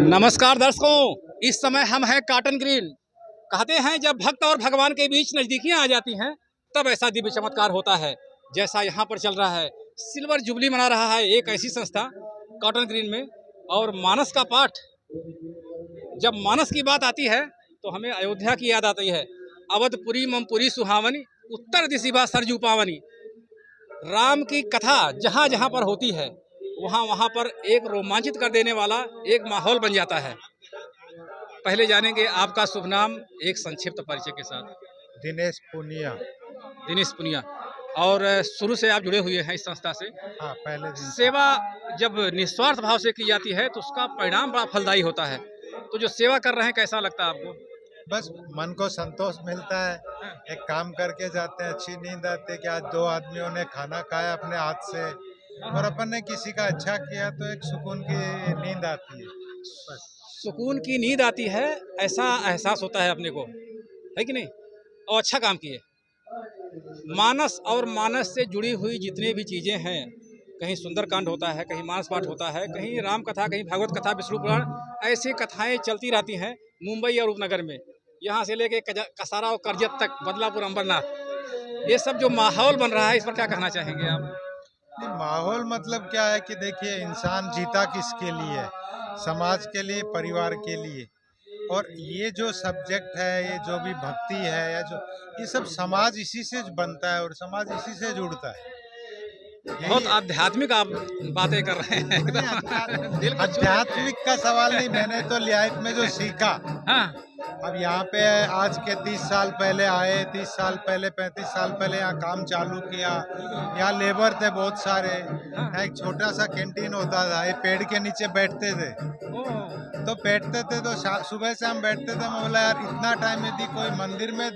नमस्कार दर्शकों, इस समय हम हैं कॉटन ग्रीन। कहते हैं जब भक्त और भगवान के बीच नज़दीकियां आ जाती हैं तब ऐसा दिव्य चमत्कार होता है, जैसा यहाँ पर चल रहा है। सिल्वर जुबली मना रहा है एक ऐसी संस्था कॉटन ग्रीन में। और मानस का पाठ, जब मानस की बात आती है तो हमें अयोध्या की याद आती है। अवधपुरी ममपुरी सुहावनी, उत्तर दिशिबा सरजू पावनी। राम की कथा जहाँ जहाँ पर होती है वहाँ वहाँ पर एक रोमांचित कर देने वाला एक माहौल बन जाता है। पहले जानेंगे आपका शुभ नाम एक संक्षिप्त परिचय के साथ। दिनेश पुनिया। दिनेश पुनिया, और शुरू से आप जुड़े हुए हैं इस संस्था से। हाँ, पहले दिन सेवा जब निस्वार्थ भाव से की जाती है तो उसका परिणाम बड़ा फलदायी होता है। तो जो सेवा कर रहे हैं कैसा लगता है आपको? बस मन को संतोष मिलता है। एक काम करके जाते हैं, अच्छी नींद आती है कि आज 2 आदमियों ने खाना खाया अपने हाथ से और अपन ने किसी का अच्छा किया तो एक सुकून की नींद आती है। बस सुकून की नींद आती है, ऐसा एहसास होता है अपने को, है कि नहीं? और अच्छा काम किए। मानस और मानस से जुड़ी हुई जितनी भी चीज़ें हैं, कहीं सुंदरकांड होता है, कहीं मानस पाठ होता है, कहीं राम कथा, कहीं भागवत कथा, विष्णु पुराण, ऐसी कथाएं चलती रहती हैं मुंबई और उपनगर में। यहाँ से लेके कसारा और करजत तक, बदलापुर, अंबरनाथ, ये सब जो माहौल बन रहा है इस पर क्या कहना चाहेंगे आप? नहीं, माहौल मतलब क्या है कि देखिए, इंसान जीता किसके लिए है? समाज के लिए, परिवार के लिए। और ये जो सब्जेक्ट है, ये जो भी भक्ति है या जो ये सब समाज इसी से बनता है और समाज इसी से जुड़ता है। बहुत आध्यात्मिक आप बातें कर रहे हैं एकदम। दिल को छू लेते हैं। आध्यात्मिक का सवाल नहीं, मैंने तो लियाकत में जो सीखा। हाँ, अब यहाँ पे आज के 30 साल पहले आए, 30 साल पहले, 35 साल पहले यहाँ काम चालू किया। यहाँ लेबर थे बहुत सारे। यहाँ एक छोटा सा कैंटीन होता था, ये पेड़ के नीचे बैठते थे। तो बैठते थे तो सुबह से हम बैठते थे। मैं बोला यार, इतना टाइम यदि कोई मंदिर में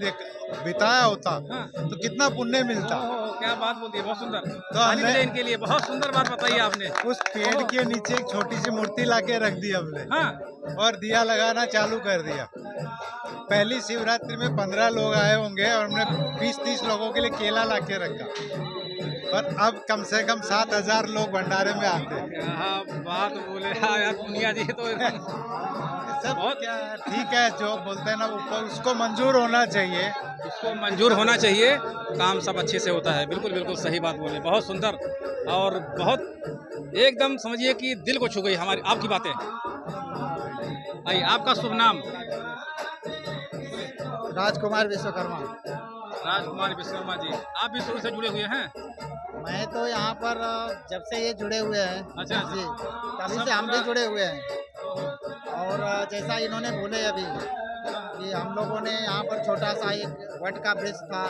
बिताया होता तो कितना पुण्य मिलता। क्या बात बोलती है, बहुत सुंदर। तो हमने इनके लिए बहुत सुंदर बात बताई आपने। उस पेड़ के नीचे एक छोटी सी मूर्ति लाके रख दी हमने। हाँ, और दिया लगाना चालू कर दिया। पहली शिवरात्रि में 15 लोग आए होंगे और हमने 20-30 लोगों के लिए केला लाके रखा। और अब कम से कम 7,000 लोग भंडारे में आते हैं। क्या बात बोले यार पुनिया जी, तो सब बहुत क्या है, ठीक है, जो बोलते हैं ना ऊपर, उसको मंजूर होना चाहिए। उसको मंजूर होना चाहिए, काम सब अच्छे से होता है। बिल्कुल बिल्कुल सही बात बोले, बहुत सुंदर और बहुत एकदम समझिए कि दिल को छू गई हमारी आपकी बातें। आइए, आपका शुभ नाम? राजकुमार विश्वकर्मा। राजकुमार विश्वकर्मा जी, आप भी शुरू से जुड़े हुए हैं? मैं तो यहाँ पर जब से ये जुड़े हुए हैं, अच्छा जी, तभी से हम भी जुड़े हुए हैं। और जैसा इन्होंने बोले अभी कि हम लोगों ने यहाँ पर छोटा सा एक वट का वृक्ष था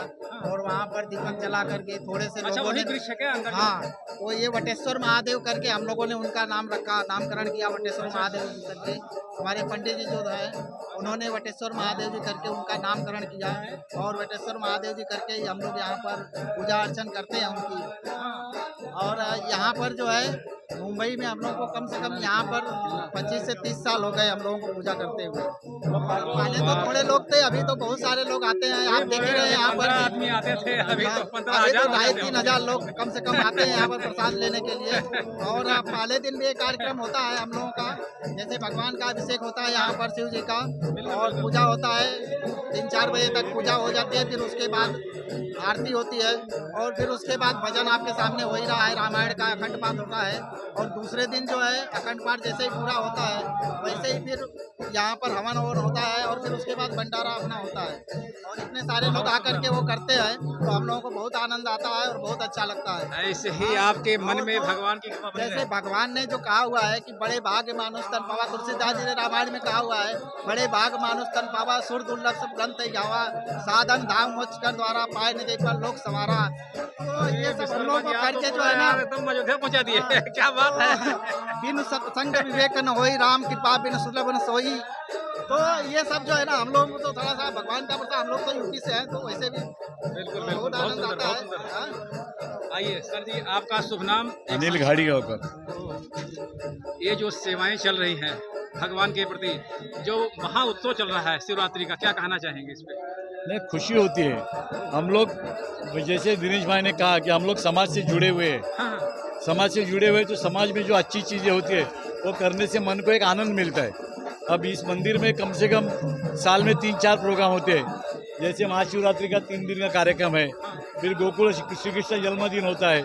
और वहाँ पर दीपक जला करके थोड़े से अच्छा, लोगों ने, वृक्ष है क्या अंदर? हाँ, तो ये वटेश्वर महादेव करके हम लोगों ने उनका नाम रखा, नामकरण किया वटेश्वर महादेव जी करके। हमारे पंडित जी जो है उन्होंने वटेश्वर महादेव जी करके उनका नामकरण किया है और वटेश्वर महादेव जी करके हम लोग यहाँ पर पूजा अर्चन करते हैं उनकी। और यहाँ पर जो है मुंबई में हम लोगों को कम से कम यहाँ पर 25 से 30 साल हो गए हम लोगों को पूजा करते हुए। पहले तो थोड़े लोग थे, अभी तो बहुत सारे लोग आते हैं। आप देख रहे हैं यहाँ पर आदमी आते थे, अभी तो 2,500-3,000 लोग कम से कम आते हैं यहाँ पर प्रसाद लेने के लिए। और पहले दिन भी एक कार्यक्रम होता है हम लोगों का, जैसे भगवान का अभिषेक होता है यहाँ पर शिव जी का, और पूजा होता है 3-4 बजे तक पूजा हो जाती है। फिर उसके बाद आरती होती है और फिर उसके बाद भजन आपके सामने हो ही रहा है, रामायण का अखंड पाठ होता है। और दूसरे दिन जो है अखंड पाठ जैसे ही पूरा होता है वैसे ही फिर यहाँ पर हवन और होता है और फिर उसके बाद भंडारा अपना होता है। और इतने सारे लोग आकर के वो करते हैं तो हम लोगों को बहुत आनंद आता है और बहुत अच्छा लगता है। ऐसे ही आपके मन में भगवान की कृपा बनी जैसे रहे। भगवान ने जो कहा हुआ है कि बड़े भाग मानुष तन पावा, तुलसीदास जी ने रामायण में कहा हुआ है, बड़े भाग मानुष तन पावा, सुर दुर्लभ सब ग्रंथ गावा, साधन धाम मोक्ष कर द्वारा पाए निज पर लोक सवारा। तो ये सब हम लोगों को करके जो है ना एकदम अयोध्या पहुंचा दिए। क्या बात है। बिन सत्संग विवेक न होई, राम कृपा बिन सुलभ न सोई। तो ये सब जो है ना हम लोग को तो थोड़ा सा भगवान का प्रसाद, हम लोग तो यूपी से हैं तो वैसे भी बिल्कुल बिल्कुल, बहुत बहुत आनंद सुंदर, आता बहुत है। सुंदर। हाँ? आइए सर जी, आपका शुभ नाम? अनिल घाड़ीगांवकर। ये जो सेवाएं चल रही हैं भगवान के प्रति, जो महा उत्सव चल रहा है शिवरात्रि का, क्या कहना चाहेंगे इस पे? नहीं, खुशी होती है। हम लोग, जैसे दिनेश भाई ने कहा कि हम लोग समाज से जुड़े हुए हैं। हाँ, समाज से जुड़े हुए, तो समाज में जो अच्छी चीज़ें होती है वो करने से मन को एक आनंद मिलता है। अब इस मंदिर में कम से कम साल में 3-4 प्रोग्राम होते हैं। जैसे महाशिवरात्रि का 3 दिन का कार्यक्रम है, फिर गोकुल श्री कृष्ण जन्मदिन होता है,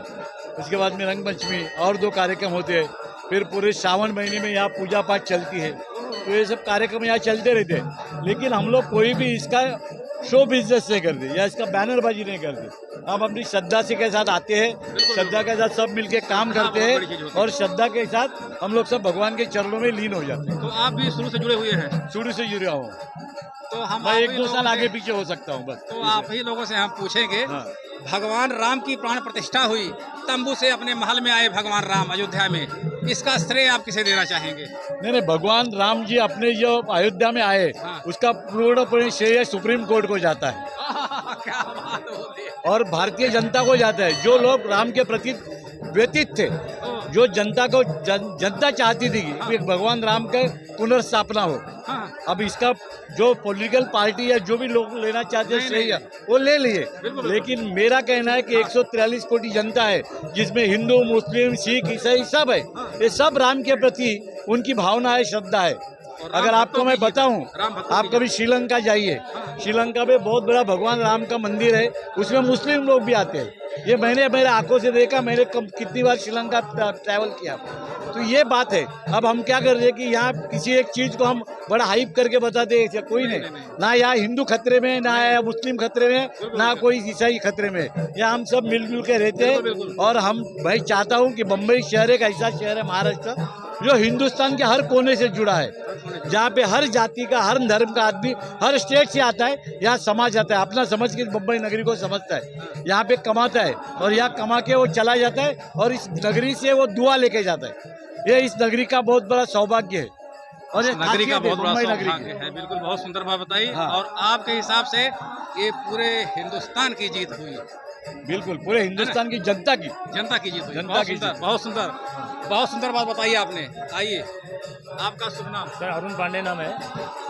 उसके बाद में रंग पंचमी और 2 कार्यक्रम होते हैं, फिर पूरे सावन महीने में यहाँ पूजा पाठ चलती है। तो ये सब कार्यक्रम यहाँ चलते रहते हैं, लेकिन हम लोग कोई भी इसका शो बिजनेस नहीं करते या इसका बैनरबाजी नहीं करते। हम अपनी श्रद्धा से के साथ आते हैं, श्रद्धा के साथ सब मिलके काम करते हैं और श्रद्धा के साथ हम लोग सब भगवान के चरणों में लीन हो जाते हैं। तो आप भी शुरू से जुड़े हुए हैं? शुरू से जुड़ा हूँ, तो हम मैं आप 1-2 ही साल लोगों आगे से- पीछे हो सकता हूँ बस। तो आप ही लोगों से हम पूछेंगे, हाँ। भगवान राम की प्राण प्रतिष्ठा हुई, तंबू से अपने महल में आए भगवान राम अयोध्या में, इसका श्रेय आप किसे देना चाहेंगे? नहीं, भगवान राम जी अपने जो अयोध्या में आए, हाँ। उसका पूर्ण श्रेय सुप्रीम कोर्ट को जाता है क्या बात होती है। और भारतीय जनता को जाता है। जो लोग राम के प्रति व्यतीत थे, जो जनता को जनता चाहती थी कि भगवान राम का पुनर्स्थापना हो, हाँ, अब इसका जो पॉलिटिकल पार्टी है जो भी लोग लेना चाहते हैं श्रेय वो ले लिए, लेकिन मेरा कहना है कि 143 कोटी जनता है, जिसमें हिंदू, मुस्लिम, सिख, ईसाई सब है। ये सब राम के प्रति उनकी भावना है, श्रद्धा है। अगर आपको मैं बताऊं, आप कभी श्रीलंका जाइए, श्रीलंका में बहुत बड़ा भगवान राम का मंदिर है, उसमें मुस्लिम लोग भी आते हैं। ये मैंने मेरे आंखों से देखा, मैंने कितनी बार श्रीलंका ट्रैवल किया। तो ये बात है। अब हम क्या कर रहे हैं कि यहाँ किसी एक चीज़ को हम बड़ा हाइप करके बताते हैं, कोई नहीं, ना यहाँ हिंदू खतरे में, ना यहाँ मुस्लिम खतरे में, ना कोई ईसाई खतरे में। यहाँ हम सब मिलजुल के रहते हैं। और हम भाई चाहता हूँ कि बम्बई शहर एक ऐसा शहर है, महाराष्ट्र, जो हिंदुस्तान के हर कोने से जुड़ा है, जहाँ पे हर जाति का, हर धर्म का आदमी हर स्टेट से आता है, यहाँ समाज आता है, अपना समझ के बम्बई नगरी को समझता है, यहाँ पे कमाता है और यहाँ कमा के वो चला जाता है और इस नगरी से वो दुआ लेके जाता है। ये इस नगरी का बहुत बड़ा सौभाग्य है और ये नगरी का खासियत है बहुत बड़ा मुंबई नगरी सौभाग्य की। है। बिल्कुल, बहुत सुंदर बात बताई। हाँ। और आपके हिसाब से ये पूरे हिंदुस्तान की जीत हुई, बिल्कुल पूरे हिंदुस्तान की जनता की जनता की जीत हुई। जनता बहुत की सुंदर, जीत। बहुत सुंदर, बहुत सुंदर बात बताई आपने। आइए, आपका शुभ नाम? सर अरुण पांडे नाम है।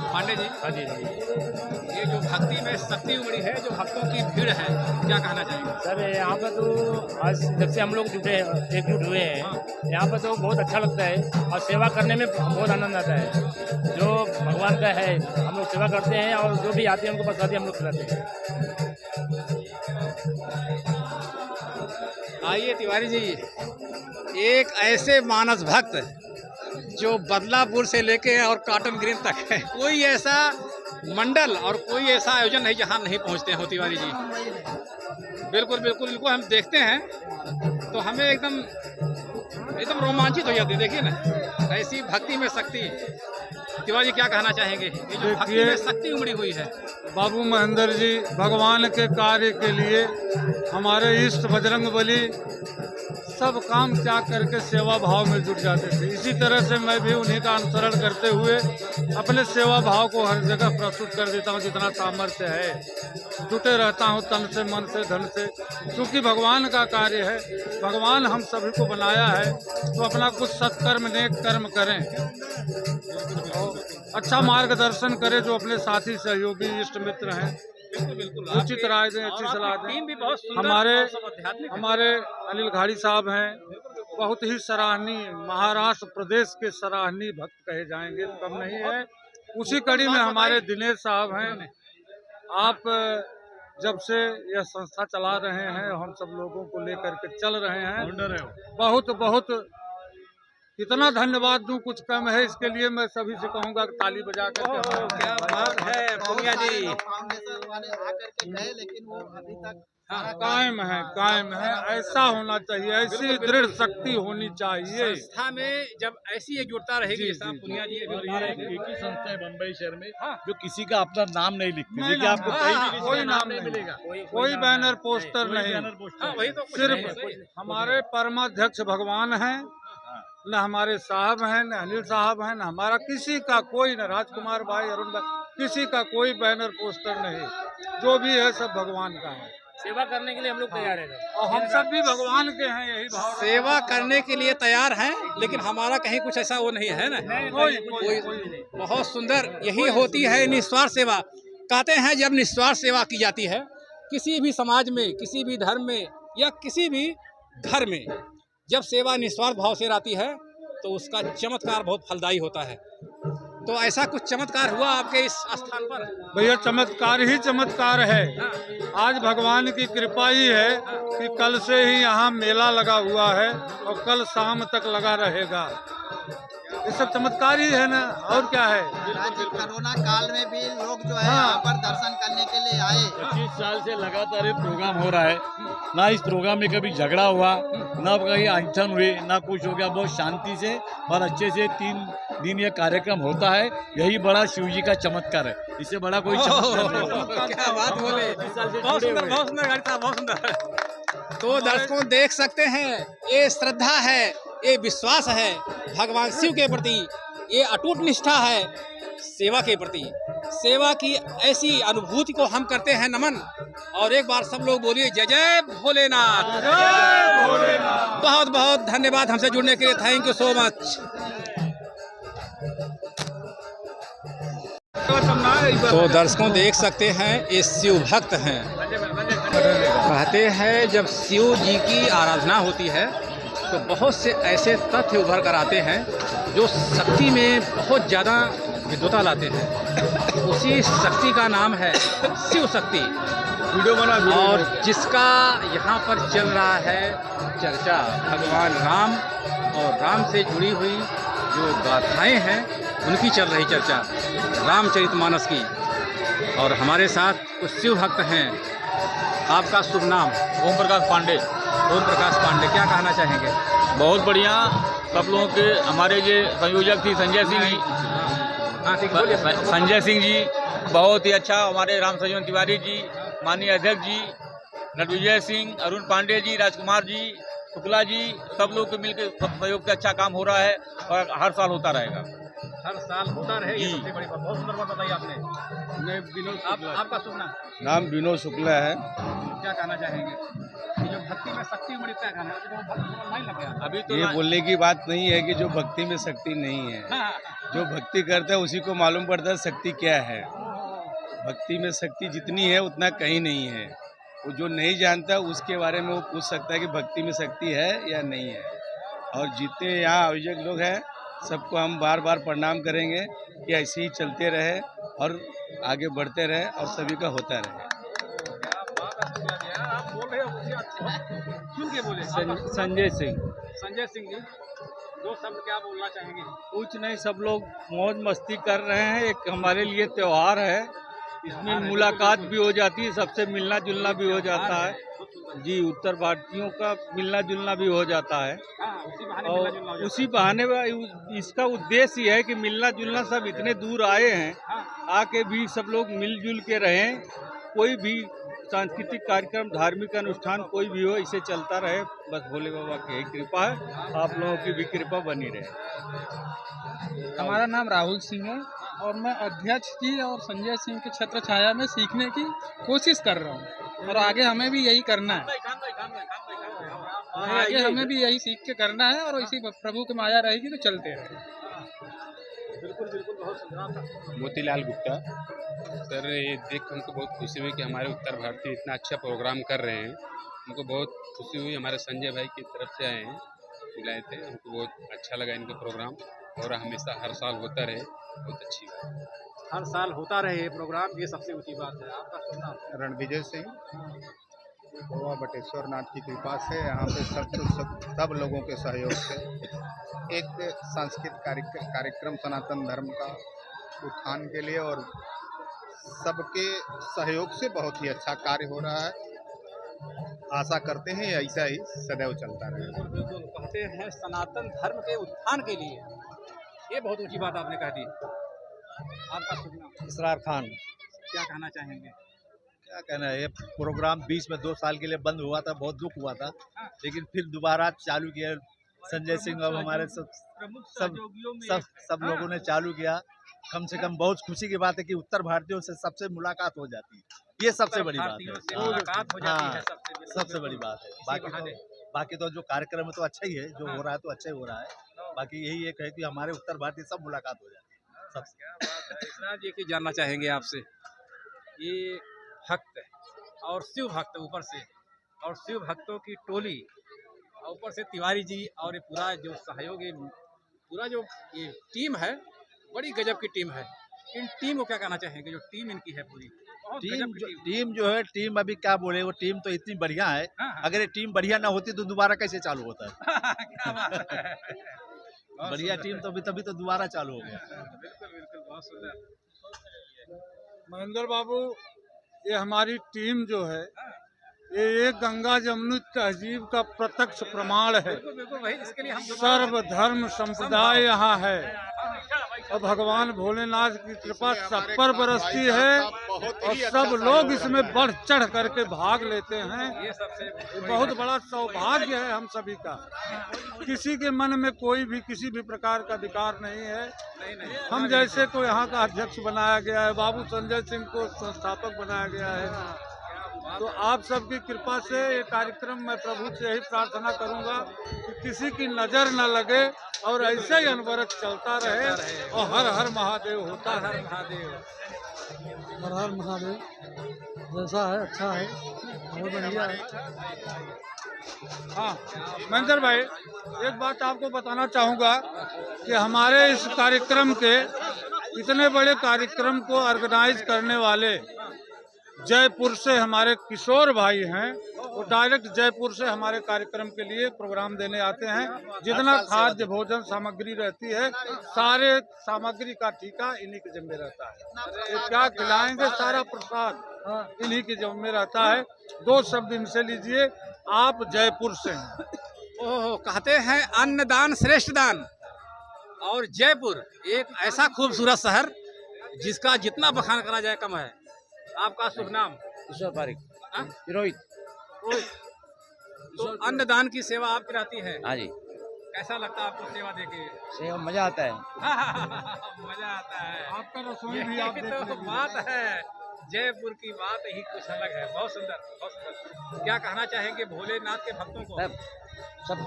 पांडे जी, हाँ जी, हाँ जी। ये जो भक्ति में शक्ति उमड़ी है, जो भक्तों की भीड़ है, क्या कहना चाहेंगे? सर यहाँ पर तो आज जब से हम लोग एकजुट हुए हैं, यहाँ पर तो बहुत अच्छा लगता है और सेवा करने में बहुत आनंद आता है। जो भगवान का है हम लोग सेवा करते हैं और जो भी आते हैं उनको प्रसादी हम लोग खिलाते हैं। आइए तिवारी जी, एक ऐसे मानस भक्त जो बदलापुर से लेके और कॉटन ग्रीन तक है, कोई ऐसा मंडल और कोई ऐसा आयोजन नहीं जहां नहीं पहुंचते हो तिवारी जी। बिल्कुल बिल्कुल, इनको हम देखते हैं तो हमें एकदम एकदम रोमांचित हो जाते हैं। देखिए ना, ऐसी भक्ति में शक्ति। तिवारी क्या कहना चाहेंगे? ये जो भक्ति में शक्ति उमड़ी हुई है। बाबू महेंद्र जी भगवान के कार्य के लिए हमारे इष्ट बजरंगबली सब काम त्याग करके सेवा भाव में जुट जाते थे। इसी तरह से मैं भी उन्हीं का अनुसरण करते हुए अपने सेवा भाव को हर जगह प्रस्तुत कर देता हूँ। जितना सामर्थ्य है जुटे रहता हूँ, तन से, मन से, धन से, क्योंकि भगवान का कार्य है। भगवान हम सभी को बनाया है तो अपना कुछ सत्कर्म, नेक कर्म करें और अच्छा मार्गदर्शन करें। जो अपने साथी, सहयोगी, इष्ट मित्र हैं, बिल्कुल बिल्कुल, उचित राय दें, अच्छी सलाह टीम दें। भी बहुत सुंदर हमारे और सब आध्यात्मिक है। हमारे अनिल घाड़ी साहब हैं, बहुत ही सराहनीय, महाराष्ट्र प्रदेश के सराहनीय भक्त कहे जाएंगे, कम नहीं है। उसी कड़ी में हमारे दिनेश साहब हैं। आप जब से यह संस्था चला रहे हैं, हम सब लोगों को लेकर के चल रहे हैं, बहुत बहुत कितना धन्यवाद दूं, कुछ कम है। इसके लिए मैं सभी से कहूँगा कि ताली बजा करके क्या बात है पुनिया जी। फाउंडेशन वाले आकर के गए, लेकिन वो अभी तक कायम है, कायम है। ऐसा होना चाहिए, ऐसी दृढ़ शक्ति होनी चाहिए। संस्था में जब ऐसी एकजुटता रहेगी, जी, जैसा जी, पुनिया जी अभी और बता ये रहे थे। एक ही संस्था है बम्बई शहर में हाँ। जो किसी का अपना नाम नहीं लिखती। नहीं, देखिए आपको हाँ, कहीं हाँ, भी किसी कोई का नाम नहीं नहीं। मिलेगा, कोई बैनर पोस्टर कोई नहीं, बैनर पोस्टर हाँ, वही तो कुछ सिर्फ नहीं, सही है। हमारे परमाध्यक्ष भगवान हैं, न हमारे साहब हैं, न अनिल साहब हैं, न हमारा किसी का कोई, न राजकुमार भाई, अरुण भाई, किसी का कोई बैनर पोस्टर नहीं। जो भी है सब भगवान का है सेवा करने के लिए हम लोग तैयार हैं। और हम सब भी भगवान के हैं, यही भाव रखते हैं। सेवा करने के लिए तैयार हैं, लेकिन हमारा कहीं कुछ ऐसा वो नहीं है ना। कोई बहुत सुंदर, यही होती है निस्वार्थ सेवा। कहते हैं जब निस्वार्थ सेवा की जाती है किसी भी समाज में, किसी भी धर्म में या किसी भी घर में, जब सेवा निस्वार्थ भाव से आती है तो उसका चमत्कार बहुत फलदायी होता है। तो ऐसा कुछ चमत्कार हुआ आपके इस स्थान पर? भैया चमत्कार ही चमत्कार है। आज भगवान की कृपा ही है कि कल से ही यहाँ मेला लगा हुआ है और कल शाम तक लगा रहेगा। ये सब चमत्कार ही है ना, और क्या है। कोरोना काल में भी लोग जो है यहाँ पर दर्शन करने के लिए आए। 25 साल से लगातार ये प्रोग्राम हो रहा है। ना इस प्रोग्राम में कभी झगड़ा हुआ, ना कहीं अनशन हुई, ना कुछ हो गया। बहुत शांति से और अच्छे से 3 दिन ये कार्यक्रम होता है। यही बड़ा शिव जी का चमत्कार है, इससे बड़ा कोई चमत्कार नहीं। क्या बात बोले, बहुत सुंदर, बहुत सुंदर गाड़ी साहब, बहुत सुंदर। तो दर्शकों देख सकते हैं, ये श्रद्धा है, ये विश्वास है भगवान शिव के प्रति, ये अटूट निष्ठा है सेवा के प्रति। सेवा की ऐसी अनुभूति को हम करते हैं नमन। और एक बार सब लोग बोलिए जय जय भोलेनाथ। बहुत बहुत धन्यवाद हमसे जुड़ने के लिए। Thank you so much. तो दर्शकों देख सकते हैं, ये शिव भक्त हैं। कहते हैं जब शिव जी की आराधना होती है तो बहुत से ऐसे तथ्य उभर कर आते हैं जो शक्ति में बहुत ज़्यादा विद्वता लाते हैं। उसी शक्ति का नाम है शिव शक्ति। और जिसका यहाँ पर चल रहा है चर्चा, भगवान राम और राम से जुड़ी हुई जो गाथाएं हैं उनकी चल रही चर्चा, रामचरितमानस की। और हमारे साथ कुछ शिव भक्त हैं। आपका शुभ नाम? ओम प्रकाश पांडे। ओम प्रकाश पांडे, क्या कहना चाहेंगे? बहुत बढ़िया। सब लोगों के हमारे जो संयोजक थी संजय सिंह जी, हाँ ठीक बोलिए। संजय सिंह जी बहुत ही अच्छा, हमारे राम सजीवन तिवारी जी, माननीय अध्यक्ष जी, नटविजय सिंह, अरुण पांडे जी, राजकुमार जी, शुक्ला जी, सब लोग के मिलकर सब सहयोग से अच्छा काम हो रहा है और हर साल होता रहेगा। हर साल होता रहे, ये सबसे बड़ी बात। बहुत सुंदर बात बताई आपने। मैं विनोद आपका शुभ नाम? नाम विनोद शुक्ला है। क्या कहना चाहेंगे? ये जो भक्ति में शक्ति बड़ी, क्या कहना है? अभी तो भक्त नहीं लग गया। अभी तो ये बोलने की बात नहीं है कि जो भक्ति में शक्ति नहीं है। हाँ, जो भक्ति करता है उसी को मालूम पड़ता है शक्ति क्या है। भक्ति में शक्ति जितनी है उतना कहीं नहीं है। वो जो नहीं जानता उसके बारे में वो पूछ सकता है कि भक्ति में शक्ति है या नहीं है। और जितने यहाँ आयोजक लोग हैं सबको हम बार बार प्रणाम करेंगे कि ऐसे ही चलते रहे और आगे बढ़ते रहे और सभी का होता रहे। आप बोल रहे हो, सुन के बोले। संजय सिंह। संजय सिंह जी, दो शब्द क्या बोलना चाहेंगे? कुछ नहीं, सब लोग मौज मस्ती कर रहे हैं। एक हमारे लिए त्योहार है, इसमें मुलाकात भी हो जाती है, सबसे मिलना जुलना भी हो जाता है जी। उत्तर भारतीयों का मिलना जुलना भी हो जाता है और उसी बहाने इसका उद्देश्य ये है कि मिलना जुलना। सब इतने दूर आए हैं, आके भी सब लोग मिलजुल के रहें। कोई भी सांस्कृतिक कार्यक्रम, धार्मिक अनुष्ठान कोई भी हो, इसे चलता रहे। बस भोले बाबा की यही कृपा है, आप लोगों की भी कृपा बनी रहे। हमारा नाम राहुल सिंह है और मैं अध्यक्ष जी और संजय सिंह के छत्र छाया में सीखने की कोशिश कर रहा हूँ। और आगे हमें भी यही करना है, आगे हमें भी यही सीख के करना है और इसी प्रभु की माया रहेगी तो चलते रहे। मोतीलाल गुप्ता। सर, ये देख हमको बहुत खुशी हुई कि हमारे उत्तर भारतीय इतना अच्छा प्रोग्राम कर रहे हैं। हमको बहुत खुशी हुई, हमारे संजय भाई की तरफ से आए हैं, बुलाए थे। हमको बहुत अच्छा लगा इनका प्रोग्राम और हमेशा हर साल होता रहे, बहुत अच्छी बात। हर साल होता रहे ये प्रोग्राम, ये सबसे ऊंची बात है। आपका शुभ नाम? रणविजय सिंह। गोवा बटेश्वर नाथ की कृपा से यहाँ पे सब लोगों के सहयोग से एक सांस्कृतिक कार्यक्रम सनातन धर्म का उत्थान के लिए और सबके सहयोग से बहुत ही अच्छा कार्य हो रहा है। आशा करते हैं ऐसा ही सदैव चलता रहे। बिल्कुल कहते हैं सनातन धर्म के उत्थान के लिए, ये बहुत ऊंची बात आपने कह दी। आपका शुभ नाम? इसरार खान। क्या कहना चाहेंगे? क्या कहना है, ये प्रोग्राम बीच में 2 साल के लिए बंद हुआ था, बहुत दुख हुआ था, लेकिन फिर दोबारा चालू किया। संजय सिंह और हमारे सब लोगों ने चालू किया। कम से कम बहुत खुशी की बात है कि उत्तर भारतीयों से सबसे मुलाकात हो जाती है, ये सबसे बड़ी बात है। मुलाकात हो जाती है, सबसे बड़ी बात है। बाकी तो जो कार्यक्रम है तो अच्छा ही है, जो हो रहा है तो अच्छा ही हो रहा है। बाकी यही एक है कि हमारे उत्तर भारतीय सब मुलाकात हो जाती है सबसे। इसरार जी की जानना चाहेंगे आपसे, ये भक्त और शिव भक्त ऊपर से, और शिव भक्तों की टोली और ऊपर से तिवारी जी और ये पूरा जो सहयोग, ये पूरा जो ये टीम है, बड़ी गजब की टीम है। इन टीम को क्या कहना चाहेंगे, जो टीम इनकी है पूरी? बहुत गजब की टीम जो है, टीम अभी क्या बोले, वो टीम तो इतनी बढ़िया है। हाँ, हाँ। अगर ये टीम बढ़िया ना होती तो दोबारा कैसे चालू होता है? क्या बात है। बहुत बढ़िया सुंदर टीम है। तो तभी तो दोबारा चालू हो गया। बिल्कुल बिल्कुल, बहुत सुंदर। महेंद्र बाबू, ये हमारी टीम जो है, ये गंगा जमुनी तहजीब का प्रत्यक्ष प्रमाण है। बिल्कुल बिल्कुल भाई, इसके लिए हम सर्वधर्म संप्रदाय यहाँ है और भगवान भोलेनाथ की कृपा सब पर बरसती है और सब लोग इसमें बढ़ चढ़ करके भाग लेते हैं। ये सबसे ये बहुत बड़ा सौभाग्य है हम सभी का। किसी के मन में कोई भी किसी भी प्रकार का विकार नहीं है। नहीं हम जैसे को यहाँ का अध्यक्ष बनाया गया है, बाबू संजय सिंह को संस्थापक बनाया गया है। तो आप सबकी कृपा से ये कार्यक्रम, मैं प्रभु से यही प्रार्थना करूंगा कि किसी की नजर न लगे और ऐसे ही अनवरत चलता रहे और हर हर महादेव होता है। हर महादेव। हर हर महादेव। जैसा है अच्छा है, बहुत बढ़िया है। हाँ महेंद्र भाई, एक बात आपको बताना चाहूँगा कि हमारे इस कार्यक्रम के, इतने बड़े कार्यक्रम को ऑर्गेनाइज करने वाले जयपुर से हमारे किशोर भाई हैं। वो डायरेक्ट जयपुर से हमारे कार्यक्रम के लिए प्रोग्राम देने आते हैं। जितना खाद्य भोजन सामग्री रहती है, सारे सामग्री का ठेका इन्हीं के जिम्मे रहता है। ये क्या खिलाएंगे, सारा प्रसाद इन्हीं के जिम्मे रहता है। 2 शब्द इनसे लीजिए, आप जयपुर से हैं। ओह, कहते हैं अन्नदान श्रेष्ठ दान। और जयपुर एक ऐसा खूबसूरत शहर जिसका जितना बखान करा जाए कम है। आपका शुभ नाम? ईश्वर पारिक। हाँ? रोहित। तो अन्नदान की सेवा आपकी रहती है? हाँ जी। कैसा लगता है आपको सेवा देके? सेवा मजा आता है। मजा आता है। आपका रसोई भी आप यही तो बात है, जयपुर की बात ही कुछ अलग है। बहुत सुंदर, बहुत सुंदर। क्या कहना चाहेंगे भोलेनाथ के भक्तों को? सब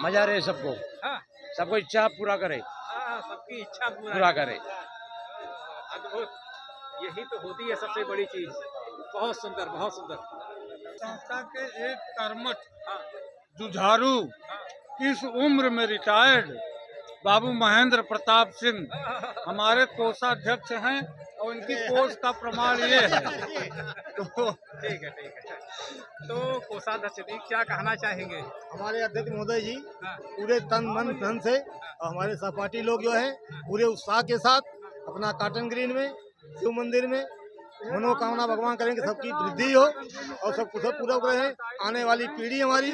मजा रहे सबको, हाँ, सबको इच्छा पूरा करे, सबकी इच्छा पूरा करे। अद्भुत, यही तो होती है सबसे बड़ी चीज। बहुत सुंदर, बहुत सुंदर। संस्था के एक कर्मठ जुझारू, इस उम्र में रिटायर्ड बाबू महेंद्र प्रताप सिंह हमारे कोषाध्यक्ष हैं और इनकी कोष का प्रमाण ये है। तो ठीक है। तो कोषाध्यक्ष जी क्या कहना चाहेंगे? हमारे अध्यक्ष महोदय जी हाँ। पूरे तन मन धन से और हमारे सहपाठी लोग जो है पूरे उत्साह के साथ अपना कॉटन ग्रीन में शिव मंदिर में मनोकामना भगवान करेंगे सबकी वृद्धि हो और सब कुछ पूरा रहे। आने वाली पीढ़ी हमारी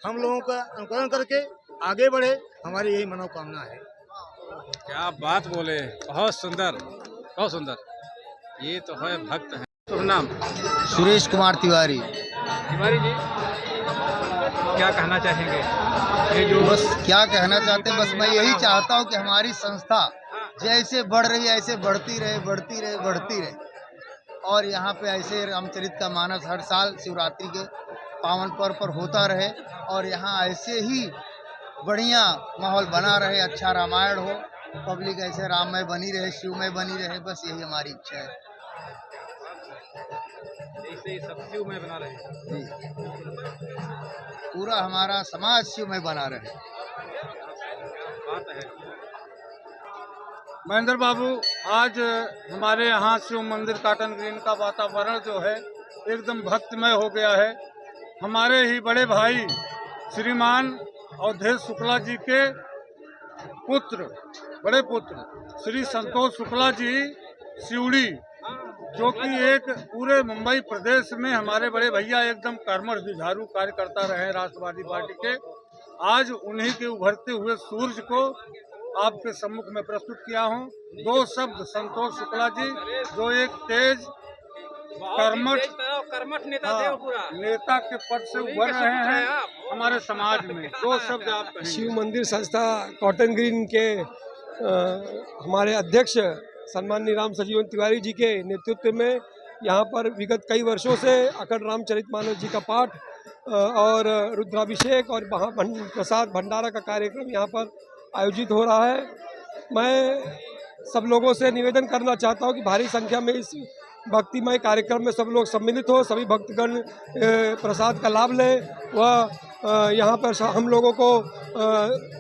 हम लोगों का अनुकरण करके आगे बढ़े, हमारी यही मनोकामना है। क्या बात बोले, बहुत सुंदर, बहुत सुंदर। ये तो है भक्त हैं। शुभ नाम? सुरेश कुमार तिवारी। तिवारी जी क्या कहना चाहेंगे? ये जो बस क्या कहना चाहते हैं, बस मैं यही चाहता हूँ कि हमारी संस्था जैसे बढ़ रही है ऐसे बढ़ती रहे, बढ़ती रहे, बढ़ती रहे। और यहाँ पे ऐसे रामचरित का मानस हर साल शिवरात्रि के पावन पर्व पर होता रहे और यहाँ ऐसे ही बढ़िया माहौल बना रहे, अच्छा रामायण हो, पब्लिक ऐसे राममय बनी रहे, शिवमय बनी रहे। बस यही हमारी इच्छा है। ऐसे ही सब शिवमय बना रहे हैं। जी, पूरा हमारा समाज शिवमय बना रहे। बात है। महेंद्र बाबू, आज हमारे यहाँ शिव मंदिर कॉटन ग्रीन का वातावरण जो है एकदम भक्तिमय हो गया है। हमारे ही बड़े भाई श्रीमान अवधेश शुक्ला जी के पुत्र, बड़े पुत्र श्री संतोष शुक्ला जी सिउड़ी, जो कि एक पूरे मुंबई प्रदेश में हमारे बड़े भैया एकदम कर्मठ जुझारू कार्यकर्ता रहे राष्ट्रवादी पार्टी के। आज उन्हीं के उभरते हुए सूरज को आपके सम्मुख में प्रस्तुत किया हूँ। 2 शब्द संतोष शुक्ला जी, जो एक तेज कर्मठ नेता थे वो पूरा। नेता के पद से उभर रहे हैं हमारे समाज में। 2 शब्द आप कहेंगे। शिव मंदिर संस्था कॉटन ग्रीन के हमारे अध्यक्ष सम्माननीय राम सजीवन तिवारी जी के नेतृत्व में यहाँ पर विगत कई वर्षों से अखंड रामचरितमानस जी का पाठ और रुद्राभिषेक और प्रसाद भंडारा का कार्यक्रम यहाँ पर आयोजित हो रहा है। मैं सब लोगों से निवेदन करना चाहता हूँ कि भारी संख्या में इस भक्तिमय कार्यक्रम में सब लोग सम्मिलित हो, सभी भक्तगण प्रसाद का लाभ लें व यहाँ पर हम लोगों को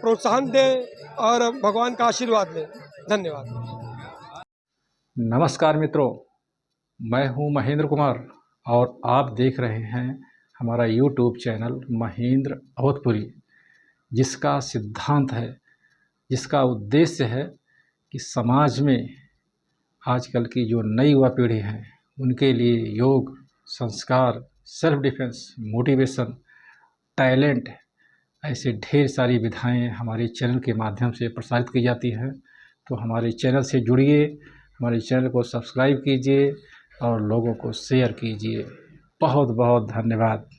प्रोत्साहन दें और भगवान का आशीर्वाद लें। धन्यवाद। नमस्कार मित्रों, मैं हूँ महेंद्र कुमार और आप देख रहे हैं हमारा YouTube चैनल महेंद्र अवधपुरी, जिसका सिद्धांत है, जिसका उद्देश्य है कि समाज में आजकल की जो नई युवा पीढ़ी है उनके लिए योग, संस्कार, सेल्फ डिफेंस, मोटिवेशन, टैलेंट, ऐसे ढेर सारी विधाएं हमारे चैनल के माध्यम से प्रसारित की जाती हैं। तो हमारे चैनल से जुड़िए, हमारे चैनल को सब्सक्राइब कीजिए और लोगों को शेयर कीजिए। बहुत बहुत धन्यवाद।